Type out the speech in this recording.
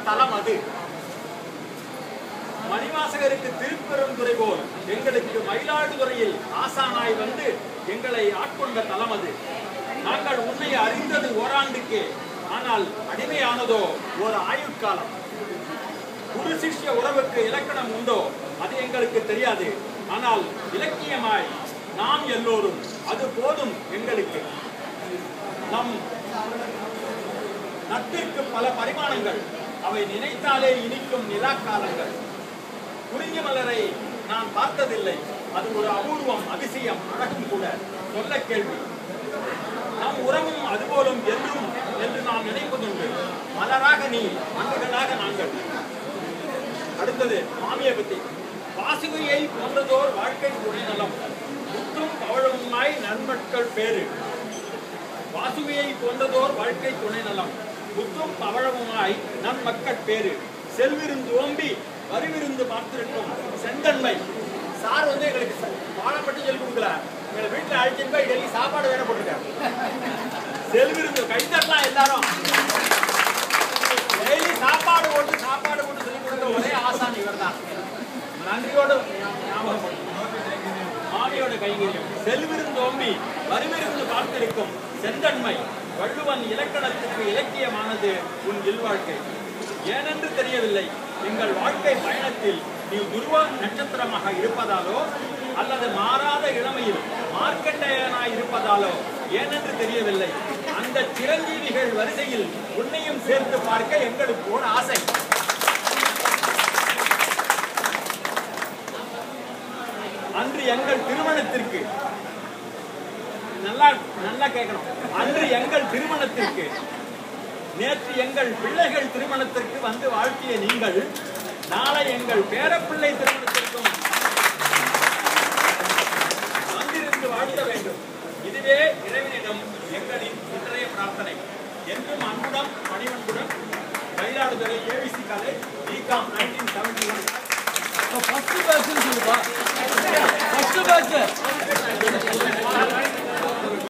தலம் அது. மணிவாசகருக்கு திருப்பெருந்துறை போல் எங்களுக்கு மயிலாடுதுறையில் ஆசானாய் வந்து எங்களை ஆட்கொண்ட தலம் அது. நாங்கள் உன்னை அறிந்தது ஓராண்டுக்கே, ஆனால் அடிமையானதோ ஒரு ஆயுட்காலம். குரு சிஷ்ய உறவுக்கு இலக்கணம் உண்டோ அது எங்களுக்கு தெரியாது. ஆனால் இலக்கியமாய் நாம் எல்லோரும் அது போதும் எங்களுக்கு. நம் நட்பிற்கு பல பரிமாணங்கள், அவை நினைத்தாலே இனிக்கும் நிலாக்காலங்கள். குறிஞ்சி மலரை நான் பார்த்ததில்லை, அது ஒரு அபூர்வம், அதிசயம், அழகும் கூட. சொல்ல கேள்வி. நம் உறவும் அதுபோலும் என்றும் என்று நாம் நினைப்பதுண்டு. மலராக நீ, மண்ணுகளாக நாங்கள். அடுத்தது மாமியை பத்தி. வாசுகையை போன்றதோர் வாழ்க்கை துணை நலம், முற்றும் பவழமுமாய் நன்மட்கள் பேரு. வாசுகையை போன்றதோர் வாழ்க்கை துணை நலம், முற்றும் பவழமுமாய் நன்மக்கள் பேரு. செல்விருந்து ஓம்பி வரிவிருந்து பார்த்திருக்கும் செந்தன்மை. சார் வந்து எங்களுக்கு பாடம் மட்டும் சொல்லி கொடுக்கல, எங்களை வீட்டுல அழைச்சிட்டு போய் டெல்லி சாப்பாடு வேற போட்டுருக்காரு. செல்விருந்து கைத்தட்டலாம் எல்லாரும். டெய்லி சாப்பாடு போட்டு சொல்லி கொடுத்த ஒரே ஆசான் இவர் தான். நன்றியோடு மாமியோட கைங்கரியம். செல்விருந்து ஓம்பி வரிவிருந்து பார்த்திருக்கும் செந்தன்மை. வள்ளுவன் இலக்கணத்துக்கு இலக்கியமானது உன் இல்வாழ்க்கை. ஏனென்று தெரியவில்லை, எங்கள் வாழ்க்கை பயணத்தில் நீ துருவ நட்சத்திரமாக இருப்பதாலோ அல்லது மாறாத இளமையில் மார்க்கண்டேயனாய் இருப்பதாலோ ஏனென்று தெரியவில்லை. அந்த சிரஞ்சீவிகள் வரிசையில் உன்னையும் சேர்த்து பார்க்க எங்களுக்கு ஒரு ஆசை. அன்று எங்கள் திருமணத்திற்கு நல்லா கேட்கணும். அன்று எங்கள் திருமணத்திற்கு, நேற்று எங்கள் பிள்ளைகள் திருமணத்திற்கு வந்து வாழ்த்திய நீங்கள் நாளை எங்கள் பேரப்பிள்ளை திருமணத்திற்கும் வந்திருந்து வாழ்த்த வேண்டும். இதுவே இறைவனிடம் எங்களின் இன்றைய பிரார்த்தனை. என்றும் அன்புடன், பணிவன்புடன், மயிலாடுதுறை ஏவிசி காலேஜ், BCom 1971.